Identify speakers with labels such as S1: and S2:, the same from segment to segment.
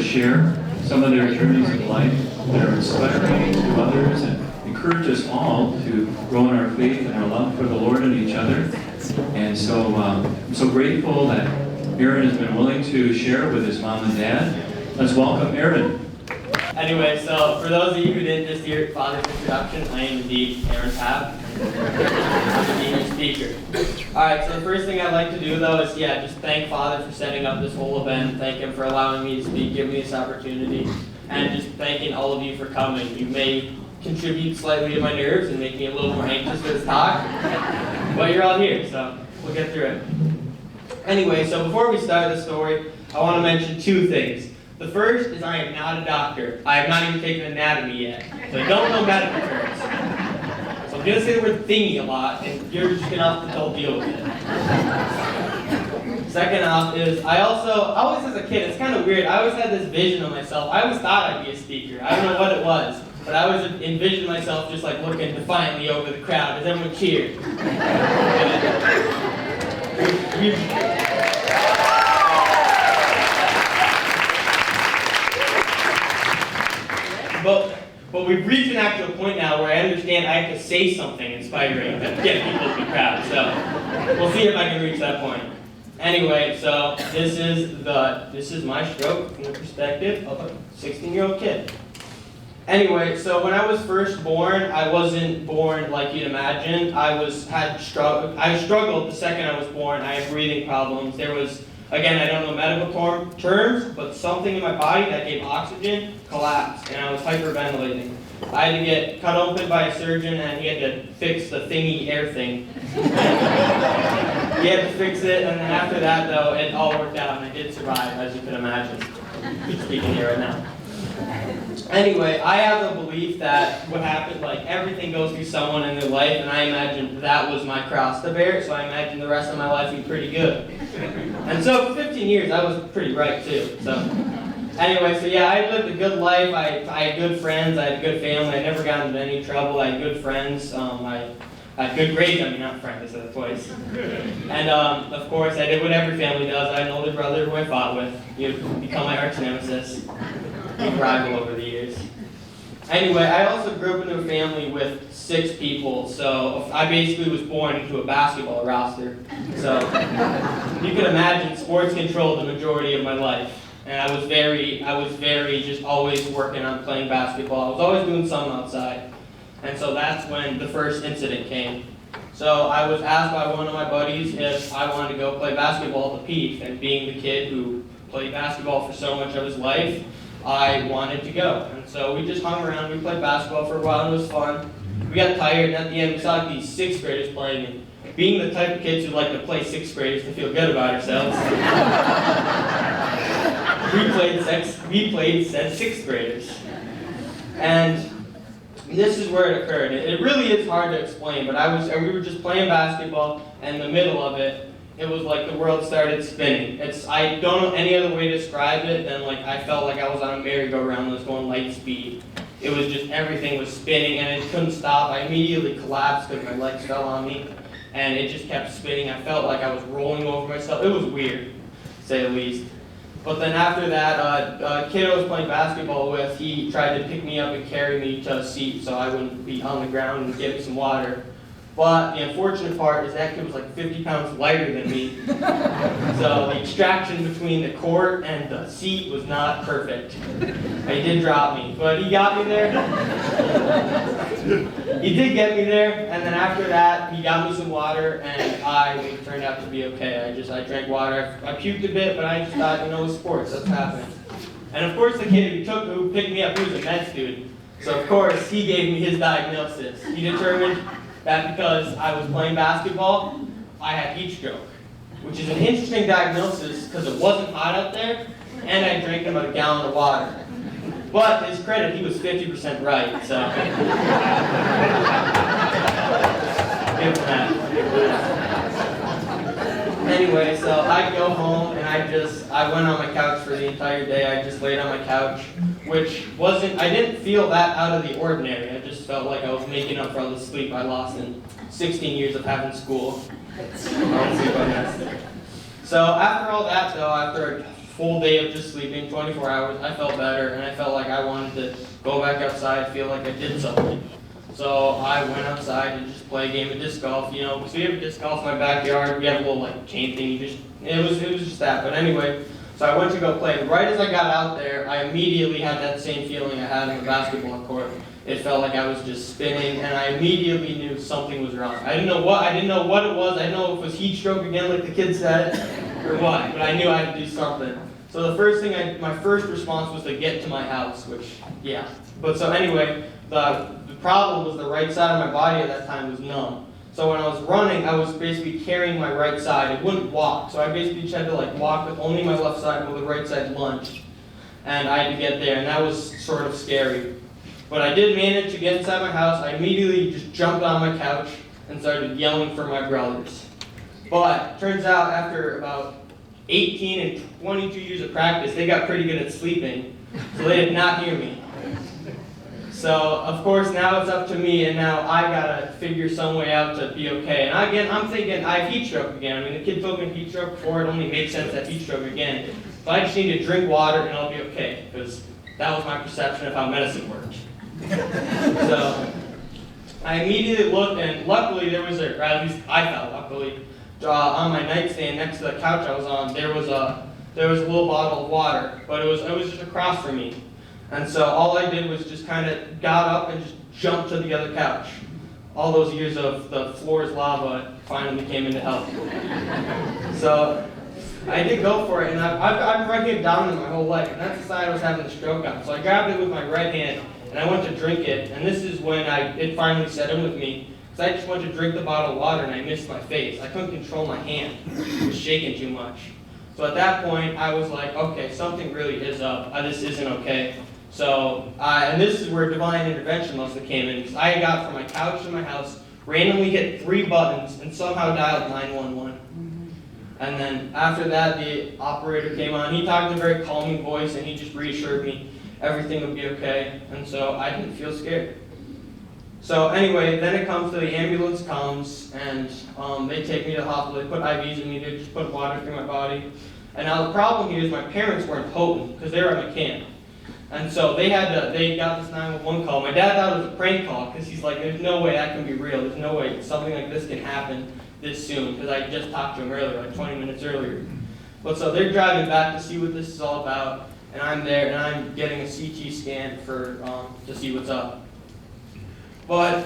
S1: to share some of their journeys in life that are inspiring to others and encourage us all to grow in our faith and our love for the Lord and each other. And so I'm so grateful that Aaron has been willing to share with his mom and dad. Let's welcome Aaron.
S2: Anyway, so for those of you who didn't just hear Father's introduction, I am indeed Aaron Pap. I'm the speaker. Alright, so the first thing I'd like to do though is, just thank Father for setting up this whole event. Thank him for allowing me to speak, giving me this opportunity, and just thanking all of you for coming. You may contribute slightly to my nerves and make me a little more anxious for this talk, but you're all here, so we'll get through it. Anyway, so before we start the story, I want to mention two things. The first is I am not a doctor. I have not even taken anatomy yet, so I don't know medical terms. So I'm going to say the word thingy a lot, and you're just going to have to deal with it. Second off is, I always as a kid, it's kind of weird, I always had this vision of myself. I always thought I'd be a speaker. I don't know what it was, but I always envisioned myself just like looking defiantly over the crowd as everyone cheered. But we've reached an actual point now where I understand I have to say something inspiring to get people to the crowd. So we'll see if I can reach that point. Anyway, so this is my stroke from the perspective of a 16-year-old kid. Anyway, so when I was first born, I wasn't born like you'd imagine. I struggled the second I was born. I had breathing problems. There was, again, I don't know medical terms, but something in my body that gave oxygen collapsed, and I was hyperventilating. I had to get cut open by a surgeon, and he had to fix the thingy air thing. He had to fix it, and then after that, though, it all worked out, and I did survive, as you can imagine. I'm speaking here right now. Anyway, I have the belief that what happened, like everything goes through someone in their life, and I imagined that was my cross to bear, so I imagined the rest of my life would be pretty good. And so for 15 years, I was pretty right too. So anyway, so I lived a good life. I had good friends, I had a good family, I never got into any trouble, I had good friends, I had good grades, not friends, I said it twice. And of course, I did what every family does. I had an older brother who I fought with. He would become my arch nemesis. We've rivaled over the years. Anyway, I also grew up in a family with 6 people, so I basically was born into a basketball roster. So you can imagine sports controlled the majority of my life. And I was very just always working on playing basketball. I was always doing something outside. And so that's when the first incident came. So I was asked by one of my buddies if I wanted to go play basketball at the Peak, and being the kid who played basketball for so much of his life, I wanted to go. And so we just hung around, we played basketball for a while, and it was fun. We got tired, and at the end we saw these 6th graders playing, and being the type of kids who like to play 6th graders to feel good about ourselves, we played said 6th graders. And this is where it occurred. It really is hard to explain, but we were just playing basketball, and in the middle of it, it was like the world started spinning. I don't know any other way to describe it than like I felt like I was on a merry-go-round that was going light speed. It was just everything was spinning and it couldn't stop. I immediately collapsed because my legs fell on me, and it just kept spinning. I felt like I was rolling over myself. It was weird, to say the least. But then after that, a kid I was playing basketball with, he tried to pick me up and carry me to a seat so I wouldn't be on the ground and get me some water. But the unfortunate part is that kid was like 50 pounds lighter than me. So the extraction between the court and the seat was not perfect. He did drop me, but he got me there. He did get me there, and then after that, he got me some water, and it turned out to be okay. I drank water. I puked a bit, but I just thought, it was sports, that's happening. And of course, the kid who picked me up, he was a med student. So of course, he gave me his diagnosis. He determined that because I was playing basketball, I had heat stroke, which is an interesting diagnosis because it wasn't hot out there, and I drank about a gallon of water. But to his credit, he was 50% right, so give him that. Anyway, so I go home and I went on my couch for the entire day. I just laid on my couch, which I didn't feel that out of the ordinary. I just felt like I was making up for all the sleep I lost in 16 years of having school. So after all that, though, after full day of just sleeping, 24 hours. I felt better, and I felt like I wanted to go back outside, feel like I did something. So I went outside and just play a game of disc golf, you know, because we have a disc golf in my backyard. We have a little like chain thing. It was just that. But anyway, so I went to go play. Right as I got out there, I immediately had that same feeling I had on the basketball court. It felt like I was just spinning, and I immediately knew something was wrong. I didn't know what it was. I didn't know if it was heat stroke again, like the kid said, or what. But I knew I had to do something. So the first thing, my first response was to get to my house, which, yeah. But so anyway, the problem was the right side of my body at that time was numb. So when I was running, I was basically carrying my right side. It wouldn't walk. So I basically just had to like walk with only my left side while the right side lunged. And I had to get there, and that was sort of scary. But I did manage to get inside my house. I immediately just jumped on my couch and started yelling for my brothers. But turns out after about 18 and 22 years of practice, they got pretty good at sleeping. So they did not hear me. So, of course, now it's up to me, and now I gotta figure some way out to be okay. And again, I'm thinking I have heat stroke again. I mean, the kid told me heat stroke before, it only makes sense to have heat stroke again. So I just need to drink water and I'll be okay, because that was my perception of how medicine worked. So, I immediately looked, and luckily there was or at least I felt luckily, on my nightstand next to the couch I was on, there was a little bottle of water, but it was just across from me. And so all I did was just kind of got up and just jumped to the other couch. All those years of the floor is lava finally came in to help. So I did go for it, and I've been right here down my whole life, and that's the side I was having the stroke on. So I grabbed it with my right hand, and I went to drink it, and this is when it finally set in with me. Because I just went to drink the bottle of water, and I missed my face. I couldn't control my hand. It was shaking too much. So at that point, I was like, okay, something really is up. This isn't okay. So, and this is where divine intervention must have came in, because I got from my couch to my house, randomly hit 3 buttons, and somehow dialed 911. And then after that, the operator came on. He talked in a very calming voice, and he just reassured me everything would be okay. And so I didn't feel scared. So anyway, then it comes to the ambulance comes, and they take me to the hospital. They put IVs in me. They just put water through my body. And now the problem here is my parents weren't potent, because they were at McCann. And so they got this 911 call. My dad thought it was a prank call, because he's like, there's no way that can be real. There's no way something like this can happen this soon, because I just talked to him earlier, like 20 minutes earlier. But so they're driving back to see what this is all about, and I'm there, and I'm getting a CT scan to see what's up. But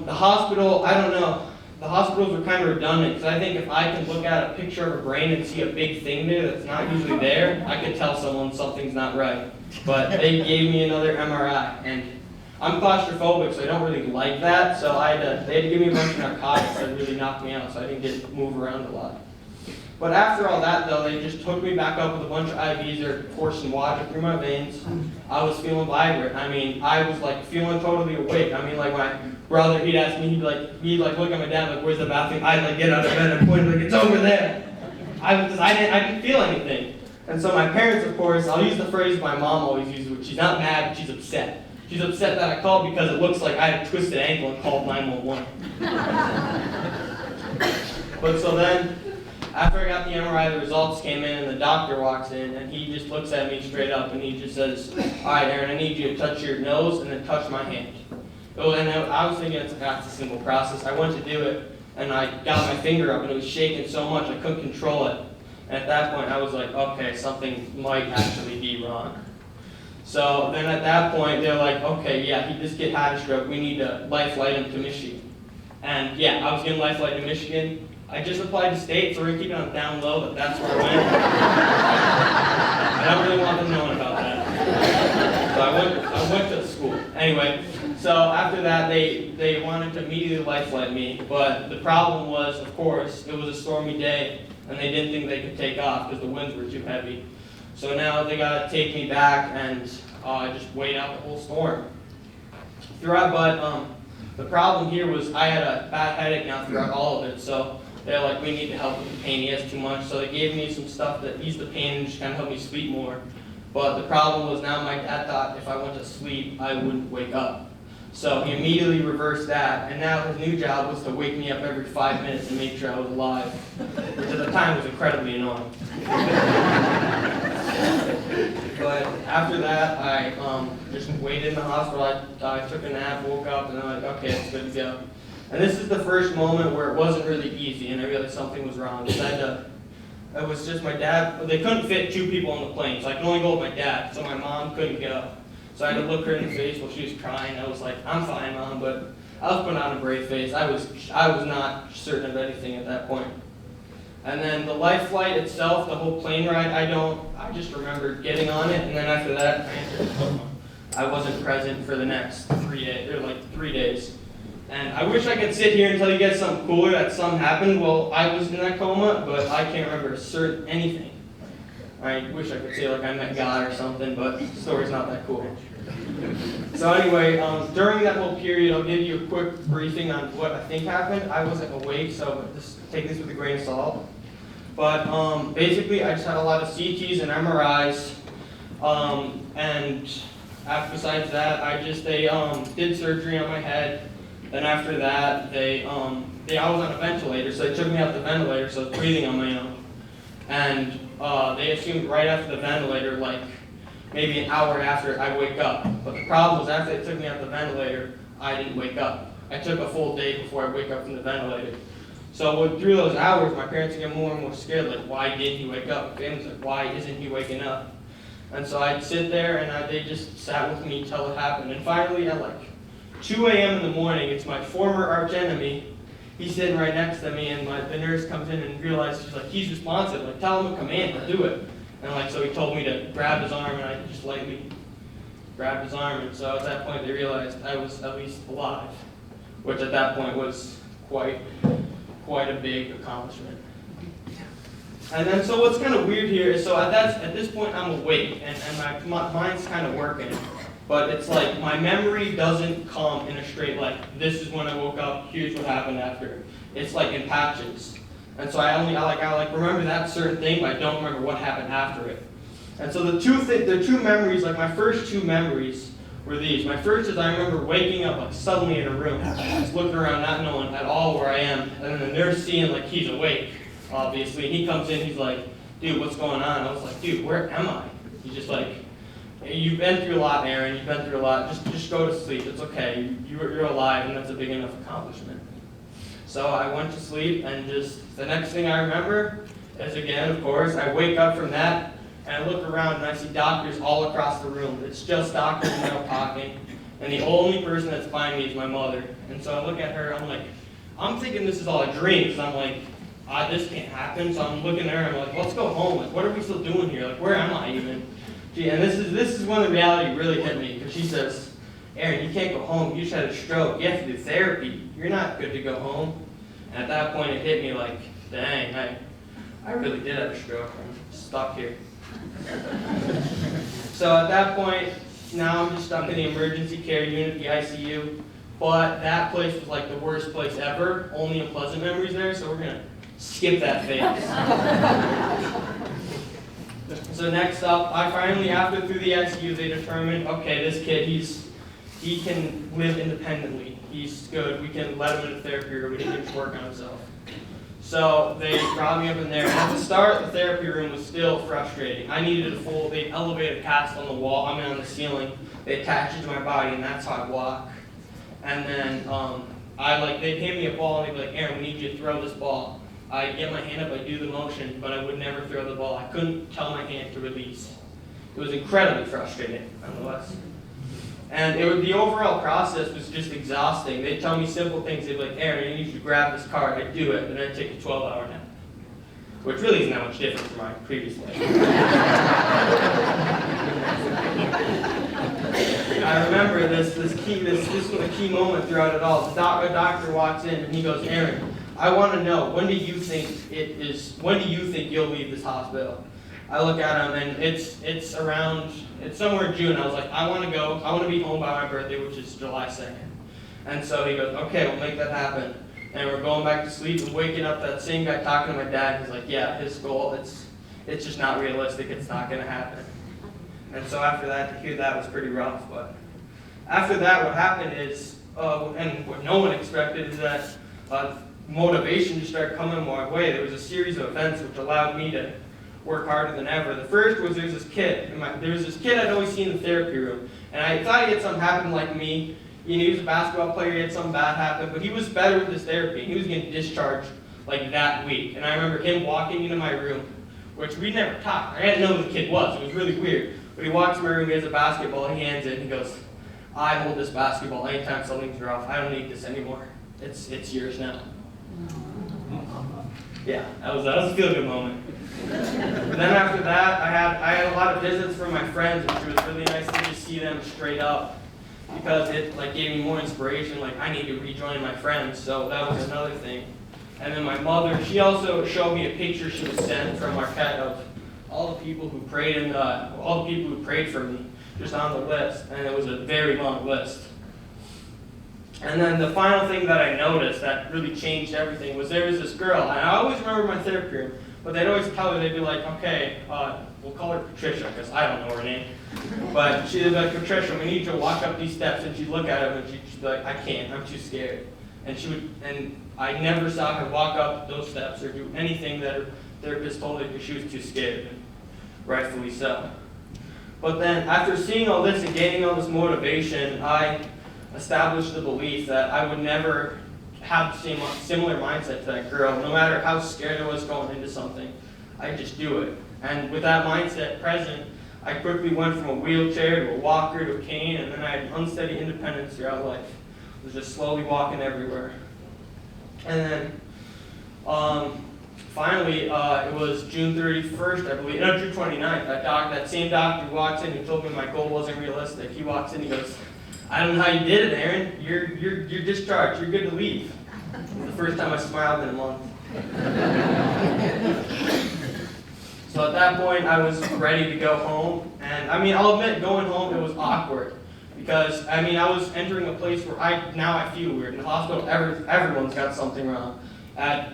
S2: the hospital, I don't know. The hospitals are kind of redundant, because I think if I can look at a picture of a brain and see a big thing there that's not usually there, I could tell someone something's not right. But they gave me another MRI, and I'm claustrophobic, so I don't really like that. So they had to give me a bunch of narcotics that really knocked me out, so I didn't get to move around a lot. But after all that, though, they just took me back up with a bunch of IVs. They're forcing water through my veins. I was feeling vibrant. I mean, I was like feeling totally awake. I mean, like my brother, he'd ask me, he'd look at my dad, like, where's the bathroom? I'd like get out of bed and point, like, it's over there. I didn't feel anything. And so my parents, of course, I'll use the phrase my mom always uses, which she's not mad, but she's upset. She's upset that I called because it looks like I had a twisted ankle and called 911. But so then, after I got the MRI, the results came in, and the doctor walks in, and he just looks at me straight up, and he just says, all right, Aaron, I need you to touch your nose and then touch my hand. Oh, and I was thinking that's a simple process. I went to do it, and I got my finger up, and it was shaking so much I couldn't control it. And at that point, I was like, okay, something might actually be wrong. So then at that point, they're like, okay, yeah, this kid had a stroke. We need to life flight him to Michigan. And yeah, I was getting life flight to Michigan. I just applied to state, so we're going to keep it on down low, but that's where I went. I don't really want them knowing about that. So I went to school. Anyway, so after that, they wanted to immediately life flight me, but the problem was, of course, it was a stormy day, and they didn't think they could take off because the winds were too heavy. So now they got to take me back and just wait out the whole storm. But the problem here was I had a bad headache now throughout all of it, so they're like, we need to help with the pain. He has too much. So they gave me some stuff that eased the pain and just kind of helped me sleep more. But the problem was now my dad thought if I went to sleep, I wouldn't wake up. So he immediately reversed that, and now his new job was to wake me up every 5 minutes and make sure I was alive, which at the time was incredibly annoying. after that, I just waited in the hospital. I took a nap, woke up, and I'm like, okay, it's good to go. And this is the first moment where it wasn't really easy, and I realized something was wrong. It was just my dad. They couldn't fit 2 people on the plane, so I could only go with my dad. So my mom couldn't go. So I had to look her in the face while she was crying. I was like, I'm fine, Mom, but I was putting on a brave face. I was not certain of anything at that point. And then the life flight itself, the whole plane ride, I just remember getting on it, and then after that, I entered a coma. I wasn't present for the next 3 days, or like 3 days. And I wish I could sit here and tell you guys something cooler that something happened while I was in that coma, but I can't remember anything. I wish I could say like I met God or something, but the story's not that cool. So anyway, during that whole period, I'll give you a quick briefing on what I think happened. I wasn't awake, so just take this with a grain of salt. But basically, I just had a lot of CTs and MRIs, and besides that, they did surgery on my head. Then after that, I was on a ventilator, so they took me off the ventilator, so I was breathing on my own. And they assumed right after the ventilator, like maybe an hour after, I wake up. But the problem was after they took me off the ventilator, I didn't wake up. I took a full day before I wake up from the ventilator. So through those hours, my parents get more and more scared, like, why didn't he wake up? My family's like, why isn't he waking up? And so I'd sit there, and they just sat with me until it happened. And finally, at like 2 a.m. in the morning, it's my former arch enemy. He's sitting right next to me, and the nurse comes in and realizes, she's like, he's responsive. Like, tell him to come in, he'll do it. And so he told me to grab his arm, and I just lightly grabbed his arm. And so at that point, they realized I was at least alive, which at that point was quite a big accomplishment. And then, so what's kind of weird here is, so at this point, I'm awake, and my mind's kind of working. But it's like my memory doesn't come in a straight, like, this is when I woke up, here's what happened after. It's like in patches. And so I remember that certain thing, but I don't remember what happened after it. And so the two memories, like my first 2 memories were these. My first is I remember waking up like suddenly in a room, just looking around, not knowing at all where I am. And then the nurse seeing like he's awake, obviously. And he comes in, he's like, dude, what's going on? I was like, dude, where am I? He's just like, you've been through a lot, Aaron. You've been through a lot. Just go to sleep. It's okay. You're alive, and that's a big enough accomplishment. So I went to sleep, and just the next thing I remember is, again, of course, I wake up from that, and I look around, and I see doctors all across the room. It's just doctors now talking, and the only person that's by me is my mother. And so I look at her, I'm thinking this is all a dream, because I'm like, this can't happen. So I'm looking at her, and I'm like, let's go home. Like, what are we still doing here? Like, where am I even? And this is when the reality really hit me, because she says, Aaron, you can't go home. You just had a stroke. You have to do therapy. You're not good to go home. And at that point, it hit me like, dang, I really did have a stroke. I'm stuck here. So at that point, now I'm just stuck in the emergency care unit, the ICU. But that place was like the worst place ever. Only unpleasant memories there, so we're going to skip that phase. So next up, I finally, after through the ICU, they determined, okay, this kid, he can live independently. He's good. We can let him in a therapy room. He can work on himself. So they brought me up in there. And at the start, the therapy room was still frustrating. I needed they elevated a cast on the wall. on the ceiling. They attached it to my body, and that's how I walk. And then they'd hand me a ball, and they'd be like, Aaron, we need you to throw this ball. I'd get my hand up, I'd do the motion, but I would never throw the ball. I couldn't tell my hand to release. It was incredibly frustrating, nonetheless. And the overall process was just exhausting. They'd tell me simple things. They'd be like, Aaron, you need to grab this card. I'd do it, and then I'd take a 12-hour nap, which really isn't that much different from my previous life. I remember this was a key moment throughout it all. A doctor walks in, and he goes, Aaron, I want to know, when do you think you'll leave this hospital? I look at him, and it's somewhere in June. I was like, I want to be home by my birthday, which is July 2nd. And so he goes, okay, we'll make that happen. And we're going back to sleep and waking up, that same guy talking to my dad. He's like, yeah, his goal, it's just not realistic. It's not going to happen. And so after that, to hear that was pretty rough. But after that, what happened is, and what no one expected, is that motivation just started coming my way. There was a series of events which allowed me to work harder than ever. The first was there was this kid I'd always seen in the therapy room, and I thought he had something happen like me. You know, he was a basketball player, he had something bad happen, but he was better with his therapy. He was getting discharged like that week. And I remember him walking into my room, which we never talked. I didn't know who the kid was. It was really weird. But he walks in my room, he has a basketball, he hands it, and he goes, I hold this basketball anytime something's rough. I don't need this anymore. It's yours now. Yeah, that was a feel-good moment. But then after that, I had a lot of visits from my friends, which was really nice to just see them straight up, because it like gave me more inspiration. Like, I need to rejoin my friends, so that was another thing. And then my mother, she also showed me a picture she was sent from Marquette of all the people who prayed for me, just on the list, and it was a very long list. And then the final thing that I noticed that really changed everything was there was this girl, and I always remember my therapy room, but they'd always tell her, they'd be like, okay, we'll call her Patricia, because I don't know her name. But she'd be like, Patricia, we need you to walk up these steps, and she'd look at them, and she'd be like, I can't, I'm too scared. And I never saw her walk up those steps or do anything that her therapist told her because she was too scared, rightfully so. But then, after seeing all this and gaining all this motivation, I established the belief that I would never have the similar mindset to that girl. No matter how scared I was going into something, I'd just do it. And with that mindset present, I quickly went from a wheelchair to a walker to a cane, and then I had unsteady independence throughout life. I was just slowly walking everywhere. And then, finally, it was June 31st, I believe, no, June 29th. That same doctor who walks in, who told me my goal wasn't realistic. He walks in, he goes, I don't know how you did it, Aaron. You're discharged. You're good to leave. It was the first time I smiled in a month. So at that point, I was ready to go home. And I mean, I'll admit, going home, it was awkward. Because, I mean, I was entering a place where I feel weird. In the hospital, everyone's got something wrong.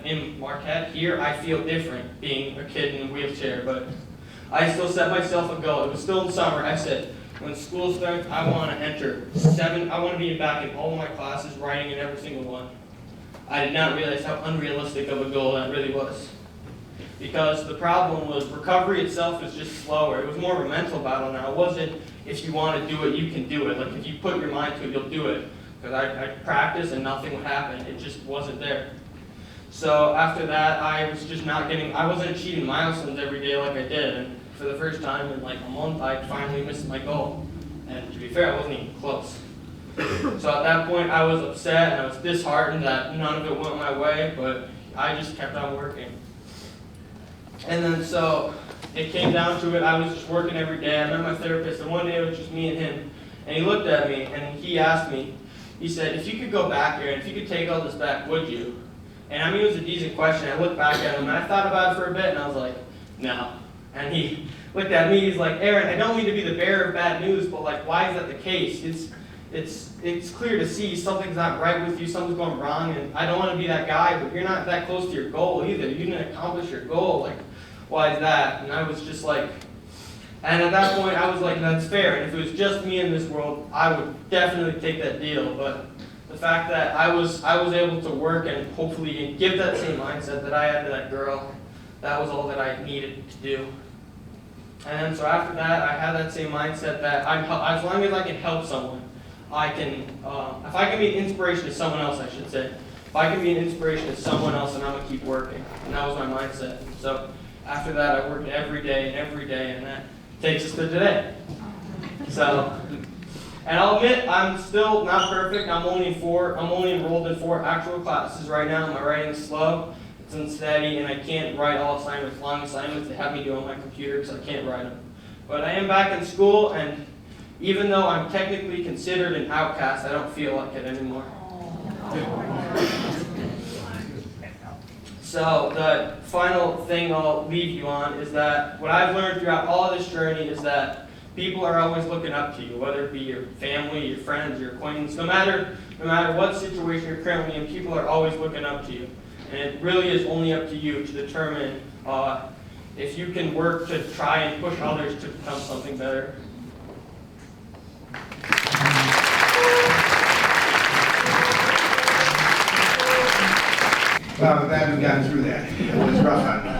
S2: In Marquette, here, I feel different, being a kid in a wheelchair. But I still set myself a goal. It was still in summer. I said, when school starts, I want to enter I want to be back in all of my classes, writing in every single one. I did not realize how unrealistic of a goal that really was. Because the problem was recovery itself is just slower. It was more of a mental battle now. It wasn't if you want to do it, you can do it. Like if you put your mind to it, you'll do it. Because I'd practice and nothing would happen. It just wasn't there. So after that, I wasn't achieving milestones every day like I did. And for the first time in like a month, I finally missed my goal. And to be fair, I wasn't even close. So at that point, I was upset and I was disheartened that none of it went my way, but I just kept on working. And then so it came down to it, I was just working every day. I met my therapist, and one day it was just me and him. And he looked at me and he asked me, he said, if you could go back here and if you could take all this back, would you? And I mean, it was a decent question. I looked back at him and I thought about it for a bit and I was like, no. And he looked at me, he's like, Aaron, I don't mean to be the bearer of bad news, but like, why is that the case? It's clear to see something's not right with you, something's going wrong, and I don't want to be that guy, but you're not that close to your goal either. You didn't accomplish your goal, like, why is that? And I was just like, and at that point, I was like, that's fair, and if it was just me in this world, I would definitely take that deal, but the fact that I was able to work and hopefully give that same mindset that I had to that girl, that was all that I needed to do. And so after that, I had that same mindset that as long as I can help someone, if I can be an inspiration to someone else, I should say. If I can be an inspiration to someone else, then I'm going to keep working. And that was my mindset. So after that, I worked every day, and that takes us to today. So, and I'll admit, I'm still not perfect. I'm only enrolled in 4 actual classes right now. My writing's slow, it's unsteady, and I can't write all assignments, long assignments. They have me do on my computer because I can't write them. But I am back in school, and even though I'm technically considered an outcast, I don't feel like it anymore. So the final thing I'll leave you on is that what I've learned throughout all of this journey is that people are always looking up to you, whether it be your family, your friends, your acquaintance, no matter what situation you're currently in, people are always looking up to you. And it really is only up to you to determine if you can work to try and push others to become something better.
S3: Well, I'm glad we got through that. It was rough on me.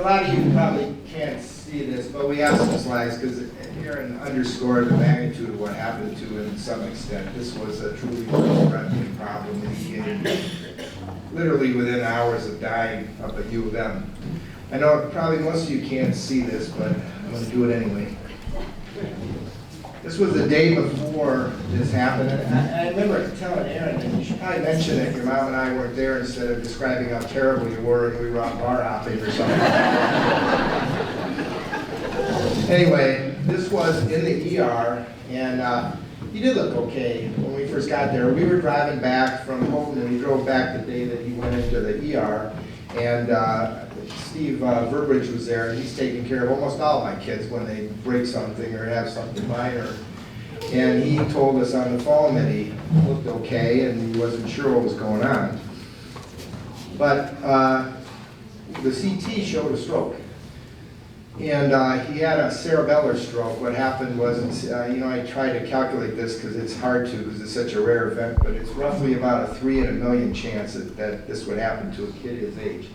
S3: a lot of you probably can't see this, but we have some slides because Aaron underscored the magnitude of what happened to him to some extent. This was a truly threatening problem, and he came literally within hours of dying up at U of M. I know probably most of you can't see this, but I'm going to do it anyway. This was the day before this happened, and I remember telling Aaron that you should probably mention that your mom and I weren't there instead of describing how terrible you were and we were out bar hopping or something. Anyway, this was in the ER, and he did look okay when we first got there. We were driving back from home, and we drove back the day that he went into the ER, and Steve Burbridge was there, and he's taking care of almost all of my kids when they break something or have something minor. And he told us on the phone that he looked okay and he wasn't sure what was going on. But the CT showed a stroke. And he had a cerebellar stroke. What happened was, I tried to calculate this because it's hard to, because it's such a rare event, but it's roughly about a 3 in a million chance that this would happen to a kid his age.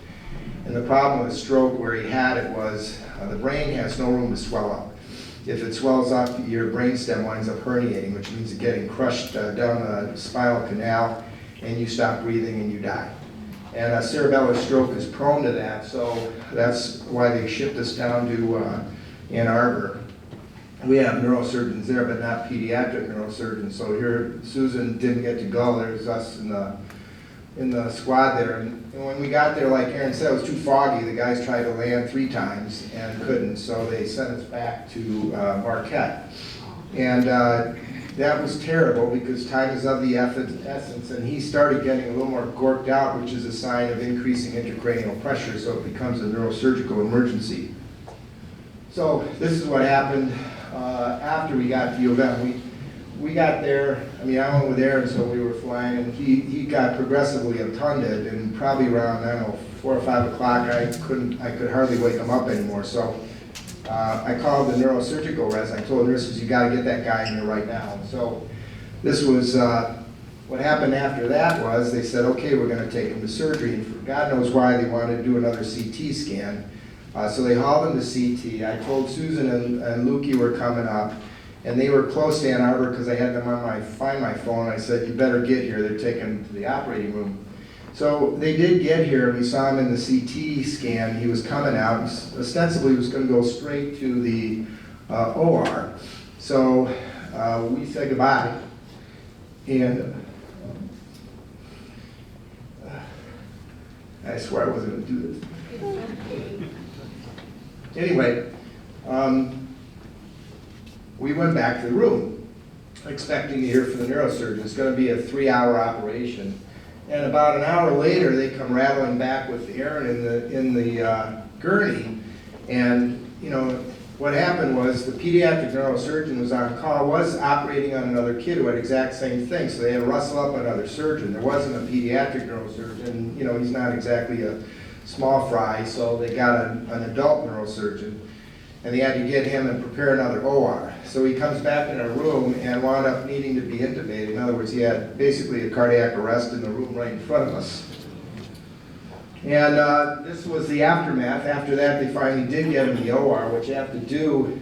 S3: And the problem with stroke where he had it was the brain has no room to swell up. If it swells up, your brainstem winds up herniating, which means it's getting crushed down the spinal canal, and you stop breathing and you die. And a cerebellar stroke is prone to that, so that's why they shipped us down to Ann Arbor. We have neurosurgeons there, but not pediatric neurosurgeons. So here, Susan didn't get to go. There's us in the squad there. And when we got there, like Aaron said, it was too foggy. The guys tried to land 3 times and couldn't, so they sent us back to Marquette. And that was terrible because time is of the essence, and he started getting a little more gorked out, which is a sign of increasing intracranial pressure, so it becomes a neurosurgical emergency. So this is what happened after we got to U of M. We got there, I went with Aaron, so we were flying, and he got progressively obtunded, and probably around, 4 or 5 o'clock, I could hardly wake him up anymore. So I called the neurosurgical res. I told the nurses, you got to get that guy in here right now. So this was, what happened after that was they said, okay, we're going to take him to surgery. And for God knows why they wanted to do another CT scan. So they hauled him to CT. I told Susan and Lukey were coming up, and they were close to Ann Arbor because I had them on find my phone. I said, you better get here. They're taking him to the operating room. So they did get here, and we saw him in the CT scan. He was coming out, and ostensibly he was going to go straight to the OR. So we said goodbye, and I swear I wasn't going to do this. Anyway, we went back to the room, expecting to hear from the neurosurgeon. It's going to be a 3-hour operation. And about an hour later, they come rattling back with Aaron in the gurney. And what happened was the pediatric neurosurgeon was on call, was operating on another kid who had exact same thing. So they had to rustle up another surgeon. There wasn't a pediatric neurosurgeon. He's not exactly a small fry. So they got an adult neurosurgeon, and they had to get him and prepare another OR. So he comes back in our room and wound up needing to be intubated. In other words, he had basically a cardiac arrest in the room right in front of us. And this was the aftermath. After that, they finally did get him in the OR. What you have to do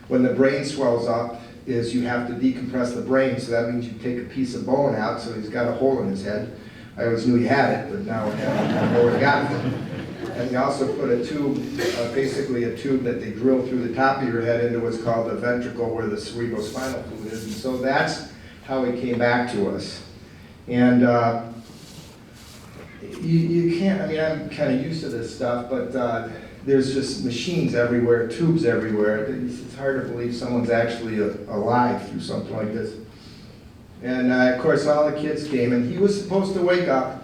S3: when the brain swells up is you have to decompress the brain. So that means you take a piece of bone out. So he's got a hole in his head. I always knew he had it, but now I know where he got it. And they also put a tube, basically a tube that they drill through the top of your head into what's called the ventricle, where the cerebrospinal fluid is. And so that's how he came back to us. And you can't, I'm kind of used to this stuff, but there's just machines everywhere, tubes everywhere. It's hard to believe someone's actually alive through something like this. And of course, all the kids came, and he was supposed to wake up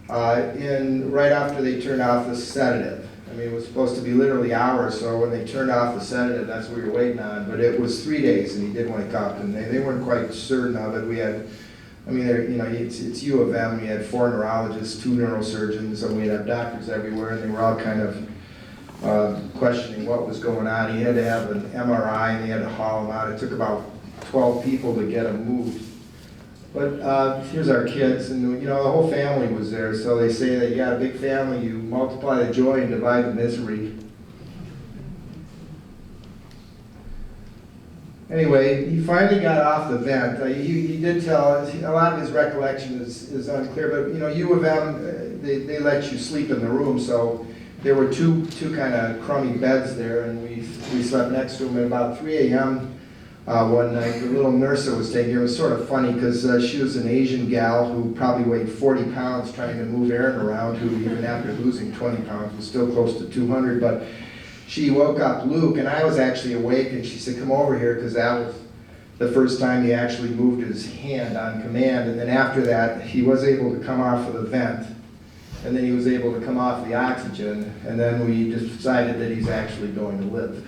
S3: right after they turned off the sedative. It was supposed to be literally hours, so when they turned off the sedative, that's what we were waiting on. But it was 3 days, and he did wake up, and they weren't quite certain of it. We had, it's U of M. We had 4 neurologists, 2 neurosurgeons, and we'd have doctors everywhere, and they were all kind of questioning what was going on. He had to have an MRI, and they had to haul him out. It took about 12 people to get him moved. But here's our kids, and the whole family was there. So they say that you got a big family, you multiply the joy and divide the misery. Anyway, he finally got off the vent. He did tell us, a lot of his recollection is unclear, but U of M, they let you sleep in the room, so there were two kind of crummy beds there, and we slept next to him. At about 3 a.m. One night, the little nurse that was taking care, it was sort of funny because she was an Asian gal who probably weighed 40 pounds trying to move Aaron around, who even after losing 20 pounds was still close to 200, but she woke up Luke, and I was actually awake, and she said, come over here, because that was the first time he actually moved his hand on command. And then after that, he was able to come off of the vent, and then he was able to come off the oxygen, and then we just decided that he's actually going to live.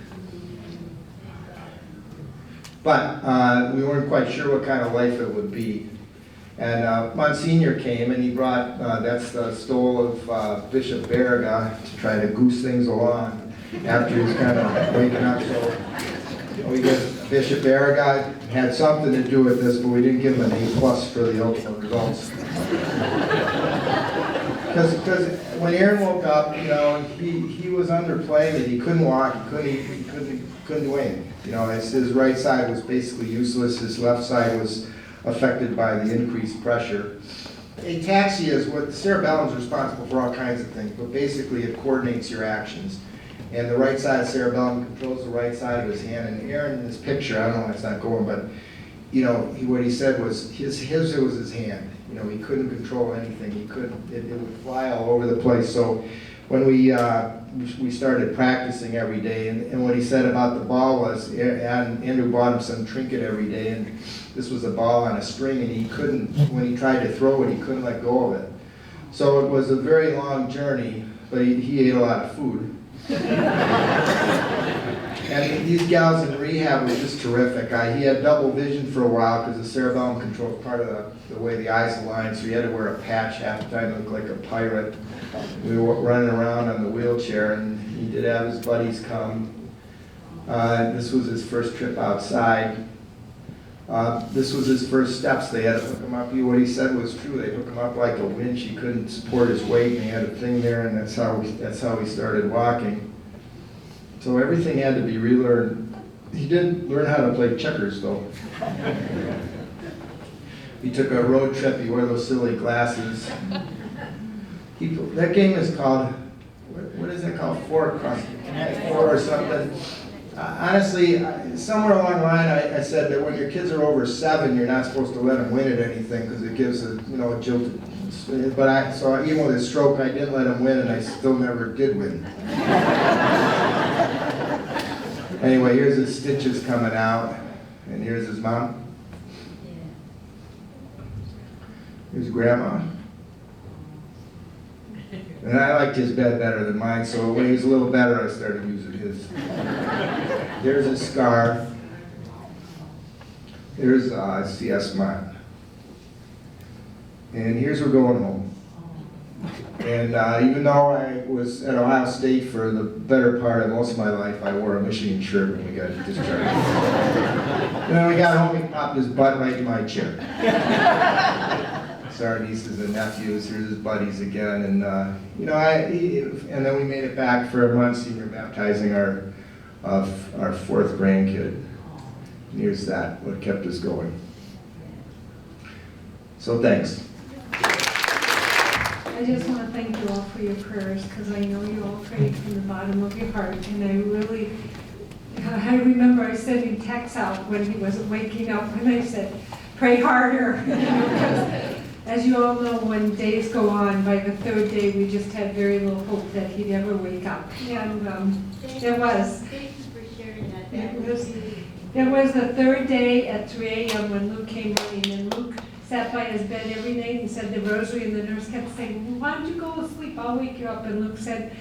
S3: But we weren't quite sure what kind of life it would be. And Monsignor came, and he brought, that's the stole of Bishop Barraga to try to goose things along after he was kind of waking up. So we get Bishop Barraga had something to do with this, but we didn't give him an A+ for the ultimate results. Because when Aaron woke up, he was underplaying it. He couldn't walk, he couldn't eat, he couldn't do anything. His right side was basically useless. His left side was affected by the increased pressure. Ataxia is what the cerebellum is responsible for all kinds of things, but basically it coordinates your actions. And the right side of the cerebellum controls the right side of his hand. And Aaron, in this picture, I don't know why it's not going, but what he said was it was his hand. He couldn't control anything. He couldn't. It would fly all over the place. So when we started practicing every day, and what he said about the ball was, Andrew bought him some trinket every day, and this was a ball on a string, and he couldn't. When he tried to throw it, he couldn't let go of it. So it was a very long journey, but he ate a lot of food. And these gals in rehab were just terrific. He had double vision for a while because the cerebellum controls part of the way the eyes align, so he had to wear a patch half the time to look like a pirate. We were running around on the wheelchair, and he did have his buddies come. This was his first trip outside. This was his first steps. They had to hook him up. What he said was true. They hooked him up like a winch. He couldn't support his weight, and he had a thing there, and that's how he started walking. So everything had to be relearned. He did learn how to play checkers, though. He took a road trip. He wore those silly glasses. That game is called, what is it called? Four or something. Honestly, somewhere along the line, I said that when your kids are over 7, you're not supposed to let them win at anything because it gives a jilted. But so even with his stroke, I didn't let him win, and I still never did win. Anyway, here's his stitches coming out, and here's his mom. Here's Grandma. And I liked his bed better than mine, so when he was a little better, I started using his. There's a scar. Here's CS mine. And here's we're going home. And even though I was at Ohio State for the better part of most of my life, I wore a Michigan shirt when we got discharged. And then we got home, he popped his butt right in my chair. It's our nieces and nephews. Here's his buddies again, and and then we made it back for Monsignor baptizing our 4th grandkid. And here's that, what kept us going. So thanks.
S4: I just want to thank you all for your prayers, because I know you all prayed from the bottom of your heart, and I remember I sent him texts out when he wasn't waking up, and I said, pray harder, because as you all know, when days go on, by the 3rd day, we just had very little hope that he'd ever wake up, and it was.
S5: Thanks for sharing that.
S4: It was the 3rd day at 3 a.m. when Luke came running, and Luke sat by his bed every night and said the rosary, and the nurse kept saying, why don't you go to sleep, I'll wake you up. And Luke said,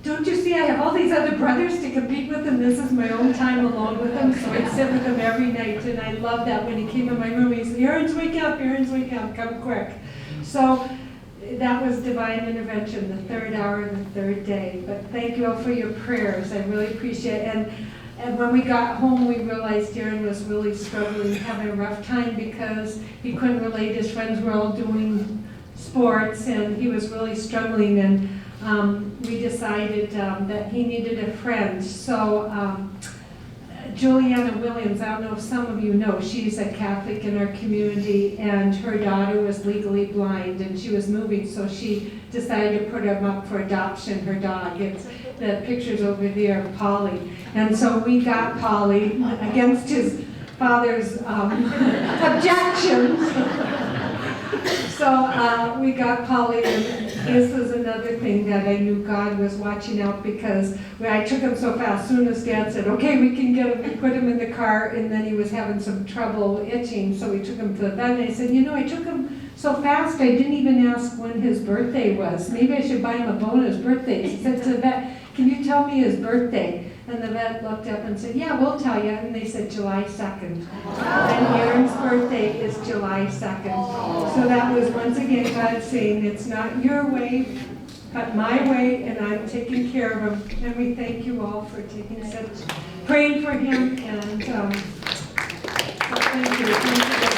S4: don't you see I have all these other brothers to compete with, and this is my own time alone with them, so I'd sit with him every night. And I loved that when he came in my room, he said, Aaron's waking up, come quick. So that was divine intervention, the 3rd hour and the 3rd day. But thank you all for your prayers, I really appreciate it. And And when we got home, we realized Aaron was really struggling, having a rough time because he couldn't relate. His friends were all doing sports and he was really struggling. And we decided that he needed a friend. So Juliana Williams, I don't know if some of you know, she's a Catholic in our community, and her daughter was legally blind and she was moving, so she decided to put him up for adoption, her dog. It's, the picture's over there of Polly. And so we got Polly against his father's objections. So we got Polly, and this was another thing that I knew God was watching out, because when I took him so fast, soon as Dad said, okay, we can get him, we put him in the car, and then he was having some trouble itching, so we took him to the vet, and I said, you know, I took him so fast, I didn't even ask when his birthday was. Maybe I should buy him a bonus birthday. He said to the vet, can you tell me his birthday? And the vet looked up and said, yeah, we'll tell you. And they said July 2nd. And Aaron's birthday is July 2nd. So that was once again God saying, it's not your way, but my way, and I'm taking care of him. And we thank you all for taking such, praying for him, and thank you.